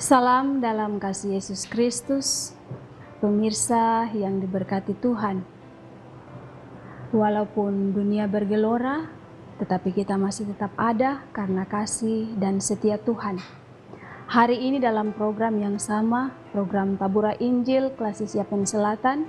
Salam dalam kasih Yesus Kristus, pemirsa yang diberkati Tuhan. Walaupun dunia bergelora, tetapi kita masih tetap ada karena kasih dan setia Tuhan. Hari ini dalam program yang sama, program Tabura Injil Klasik Yapen Selatan,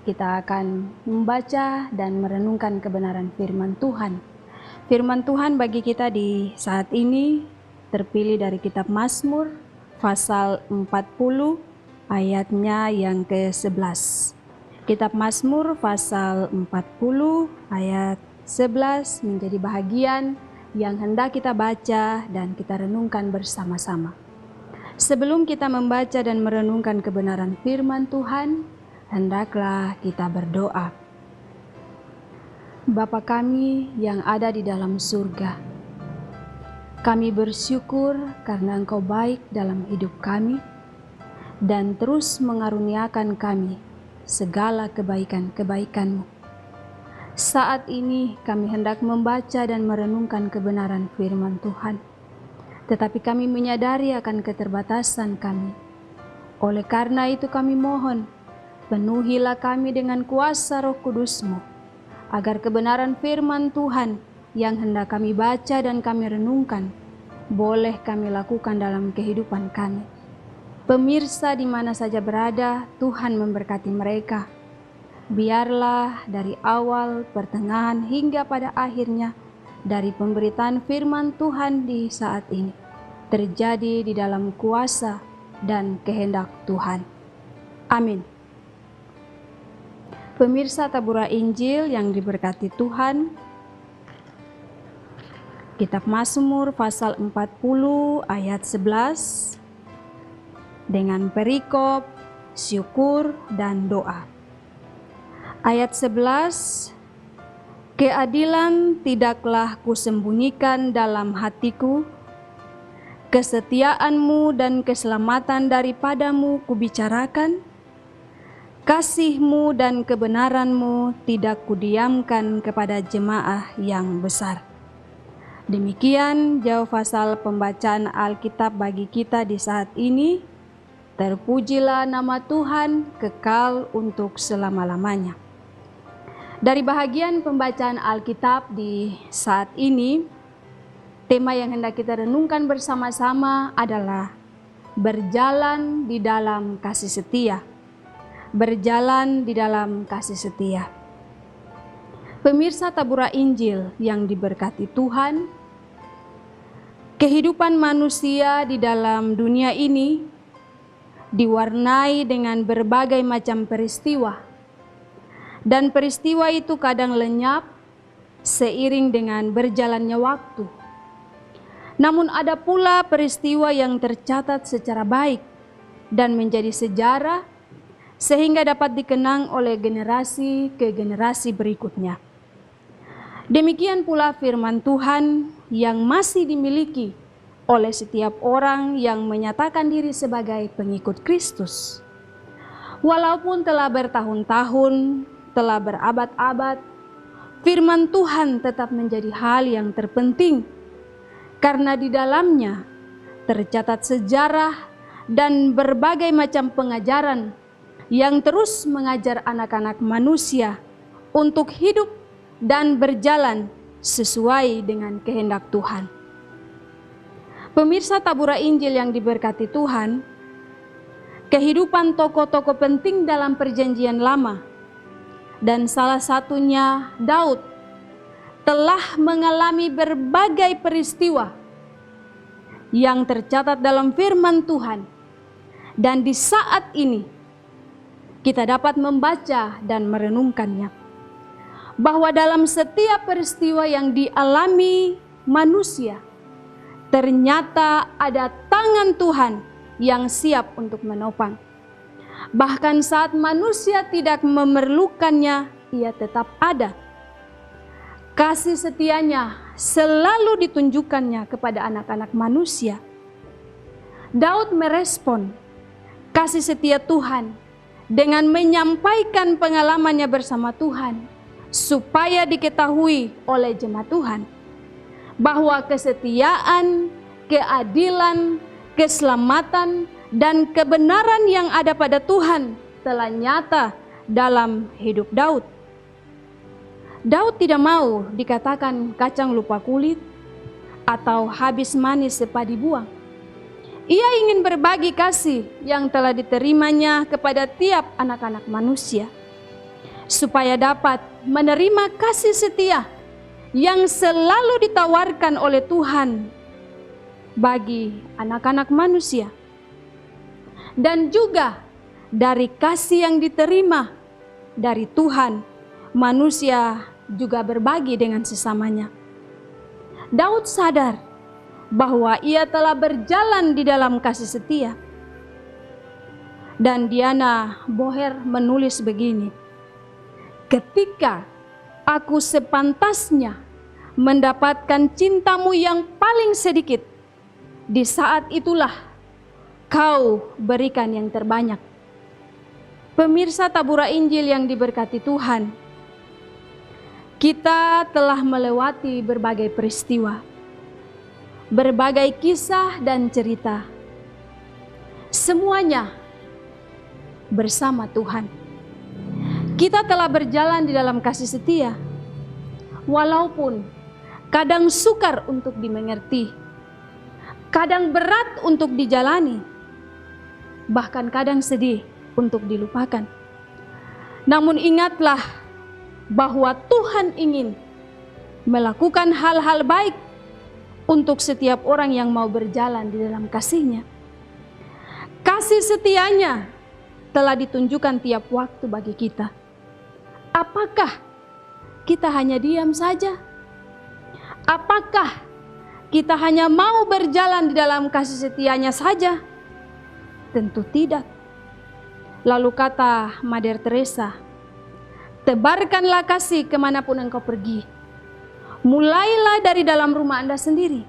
kita akan membaca dan merenungkan kebenaran firman Tuhan. Firman Tuhan bagi kita di saat ini terpilih dari kitab Mazmur, pasal 40 ayatnya yang ke-11. Kitab Mazmur pasal 40 ayat 11 menjadi bahagian yang hendak kita baca dan kita renungkan bersama-sama. Sebelum kita membaca dan merenungkan kebenaran firman Tuhan, hendaklah kita berdoa. Bapa kami yang ada di dalam surga, kami bersyukur karena Engkau baik dalam hidup kami dan terus mengaruniakan kami segala kebaikan-kebaikan-Mu. Saat ini kami hendak membaca dan merenungkan kebenaran firman Tuhan, tetapi kami menyadari akan keterbatasan kami. Oleh karena itu kami mohon, penuhilah kami dengan kuasa Roh Kudus-Mu, agar kebenaran firman Tuhan yang hendak kami baca dan kami renungkan, boleh kami lakukan dalam kehidupan kami. Pemirsa di mana saja berada, Tuhan memberkati mereka. Biarlah dari awal, pertengahan, hingga pada akhirnya, dari pemberitaan firman Tuhan di saat ini, terjadi di dalam kuasa dan kehendak Tuhan. Amin. Pemirsa Tabura Injil yang diberkati Tuhan, Kitab Mazmur pasal 40 ayat 11 dengan perikop, syukur, dan doa. Ayat 11, keadilan tidaklah kusembunyikan dalam hatiku, kesetiaan-Mu dan keselamatan daripadamu kubicarakan, kasih-Mu dan kebenaran-Mu tidak kudiamkan kepada jemaah yang besar. Demikian jauh pasal pembacaan Alkitab bagi kita di saat ini. Terpujilah nama Tuhan kekal untuk selama-lamanya. Dari bahagian pembacaan Alkitab di saat ini, tema yang hendak kita renungkan bersama-sama adalah berjalan di dalam kasih setia. Berjalan di dalam kasih setia. Pemirsa Tabura Injil yang diberkati Tuhan, kehidupan manusia di dalam dunia ini diwarnai dengan berbagai macam peristiwa. Dan peristiwa itu kadang lenyap seiring dengan berjalannya waktu. Namun ada pula peristiwa yang tercatat secara baik dan menjadi sejarah sehingga dapat dikenang oleh generasi ke generasi berikutnya. Demikian pula firman Tuhan yang masih dimiliki oleh setiap orang yang menyatakan diri sebagai pengikut Kristus. Walaupun telah bertahun-tahun, telah berabad-abad, firman Tuhan tetap menjadi hal yang terpenting karena di dalamnya tercatat sejarah dan berbagai macam pengajaran yang terus mengajar anak-anak manusia untuk hidup dan berjalan sesuai dengan kehendak Tuhan. Pemirsa Tabura Injil yang diberkati Tuhan, kehidupan tokoh-tokoh penting dalam perjanjian lama, dan salah satunya Daud, telah mengalami berbagai peristiwa yang tercatat dalam firman Tuhan. Dan di saat ini, kita dapat membaca dan merenungkannya. Bahwa dalam setiap peristiwa yang dialami manusia, ternyata ada tangan Tuhan yang siap untuk menopang. Bahkan saat manusia tidak memerlukannya, ia tetap ada. Kasih setianya selalu ditunjukkannya kepada anak-anak manusia Daud merespon kasih setia Tuhan dengan menyampaikan pengalamannya bersama Tuhan, supaya diketahui oleh jemaat Tuhan bahwa kesetiaan, keadilan, keselamatan, dan kebenaran yang ada pada Tuhan telah nyata dalam hidup Daud. Daud tidak mau dikatakan kacang lupa kulit atau habis manis sepadi buang. Ia ingin berbagi kasih yang telah diterimanya kepada tiap anak-anak manusia, supaya dapat menerima kasih setia yang selalu ditawarkan oleh Tuhan bagi anak-anak manusia. Dan juga dari kasih yang diterima dari Tuhan, manusia juga berbagi dengan sesamanya. Daud sadar bahwa ia telah berjalan di dalam kasih setia. Dan Diana Boher menulis begini, ketika aku sepantasnya mendapatkan cintamu yang paling sedikit, di saat itulah kau berikan yang terbanyak. Pemirsa Tabura Injil yang diberkati Tuhan, kita telah melewati berbagai peristiwa, berbagai kisah dan cerita. Semuanya bersama Tuhan. Kita telah berjalan di dalam kasih setia, walaupun kadang sukar untuk dimengerti, kadang berat untuk dijalani, bahkan kadang sedih untuk dilupakan. Namun ingatlah bahwa Tuhan ingin melakukan hal-hal baik untuk setiap orang yang mau berjalan di dalam kasih-Nya. Kasih setianya telah ditunjukkan tiap waktu bagi kita. Apakah kita hanya diam saja? Apakah kita hanya mau berjalan di dalam kasih setianya saja? Tentu tidak. Lalu kata Mother Teresa, tebarkanlah kasih kemanapun engkau pergi. Mulailah dari dalam rumah Anda sendiri.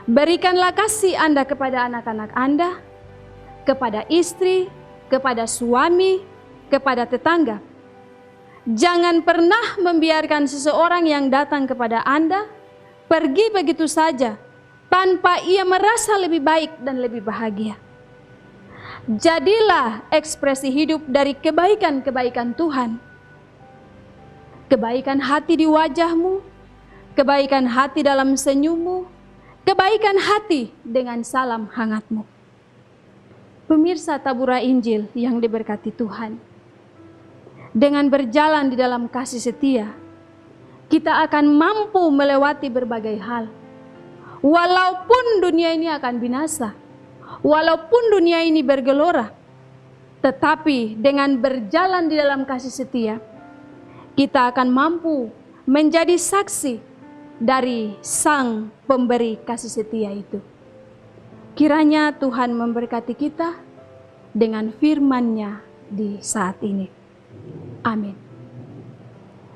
Berikanlah kasih Anda kepada anak-anak Anda, kepada istri, kepada suami, kepada tetangga. Jangan pernah membiarkan seseorang yang datang kepada Anda pergi begitu saja tanpa ia merasa lebih baik dan lebih bahagia. Jadilah ekspresi hidup dari kebaikan-kebaikan Tuhan. Kebaikan hati di wajahmu, kebaikan hati dalam senyummu, kebaikan hati dengan salam hangatmu. Pemirsa Tabura Injil yang diberkati Tuhan, dengan berjalan di dalam kasih setia, kita akan mampu melewati berbagai hal. Walaupun dunia ini akan binasa, walaupun dunia ini bergelora, tetapi dengan berjalan di dalam kasih setia, kita akan mampu menjadi saksi dari Sang Pemberi kasih setia itu. Kiranya Tuhan memberkati kita dengan firman-Nya di saat ini. Amin.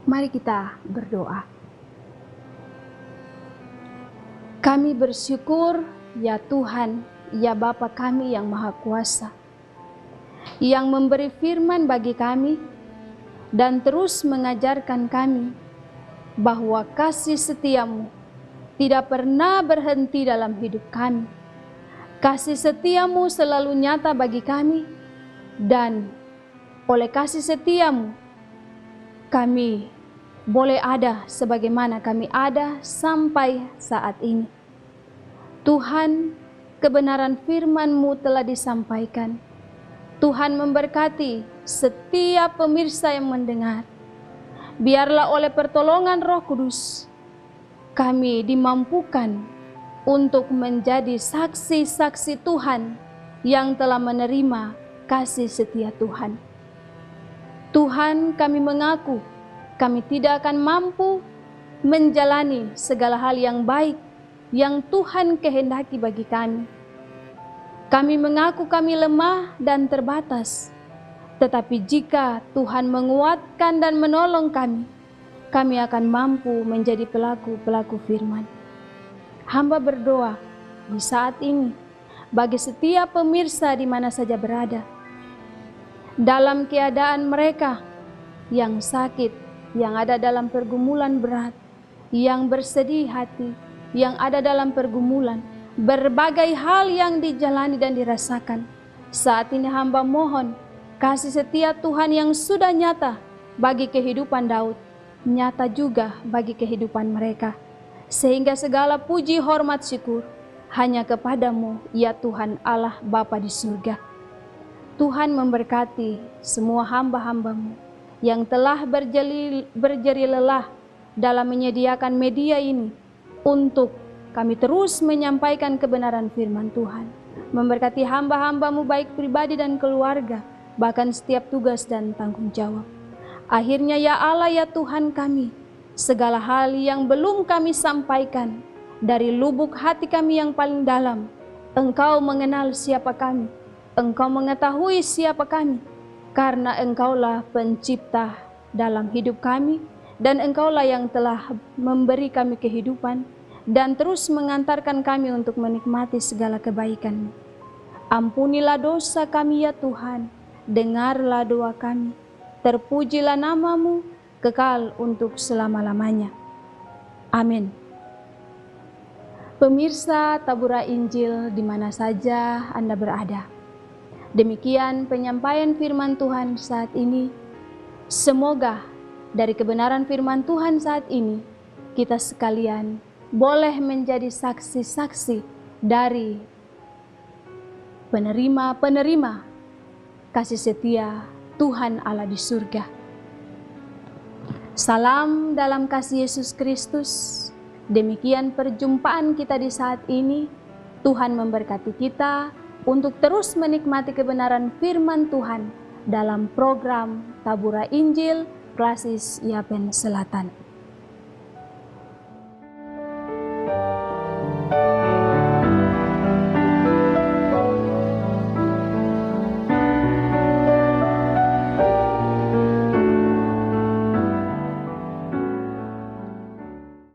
Mari kita berdoa. Kami bersyukur ya Tuhan, ya Bapa kami yang Maha Kuasa, yang memberi firman bagi kami dan terus mengajarkan kami bahwa kasih setiamu tidak pernah berhenti dalam hidup kami. Kasih setiamu selalu nyata bagi kami, dan oleh kasih setiamu kami boleh ada sebagaimana kami ada sampai saat ini. Tuhan, kebenaran firman-Mu telah disampaikan. Tuhan memberkati setiap pemirsa yang mendengar. Biarlah oleh pertolongan Roh Kudus, kami dimampukan untuk menjadi saksi-saksi Tuhan yang telah menerima kasih setia Tuhan. Tuhan, kami mengaku kami tidak akan mampu menjalani segala hal yang baik yang Tuhan kehendaki bagi kami. Kami mengaku kami lemah dan terbatas, tetapi jika Tuhan menguatkan dan menolong kami, kami akan mampu menjadi pelaku-pelaku firman. Hamba berdoa di saat ini, bagi setiap pemirsa di mana saja berada. Dalam keadaan mereka yang sakit, yang ada dalam pergumulan berat, yang bersedih hati, yang ada dalam pergumulan, berbagai hal yang dijalani dan dirasakan. Saat ini hamba mohon kasih setia Tuhan yang sudah nyata bagi kehidupan Daud, nyata juga bagi kehidupan mereka. Sehingga segala puji, hormat, syukur hanya kepadamu, ya Tuhan Allah Bapa di surga. Tuhan memberkati semua hamba-hambamu yang telah berjeri lelah dalam menyediakan media ini untuk kami terus menyampaikan kebenaran firman Tuhan. Memberkati hamba-hambamu baik pribadi dan keluarga, bahkan setiap tugas dan tanggung jawab. Akhirnya ya Allah ya Tuhan kami, segala hal yang belum kami sampaikan dari lubuk hati kami yang paling dalam, Engkau mengenal siapa kami, Engkau mengetahui siapa kami, karena Engkaulah pencipta dalam hidup kami, dan Engkaulah yang telah memberi kami kehidupan dan terus mengantarkan kami untuk menikmati segala kebaikan. Ampunilah dosa kami ya Tuhan, dengarlah doa kami, terpujilah namamu kekal untuk selama-lamanya. Amin. Pemirsa Tabura Injil di mana saja Anda berada, demikian penyampaian firman Tuhan saat ini. Semoga dari kebenaran firman Tuhan saat ini, kita sekalian boleh menjadi saksi-saksi dari penerima-penerima kasih setia Tuhan Allah di surga. Salam dalam kasih Yesus Kristus. Demikian perjumpaan kita di saat ini. Tuhan memberkati kita untuk terus menikmati kebenaran firman Tuhan dalam program Tabura Injil Klasis Yapen Selatan.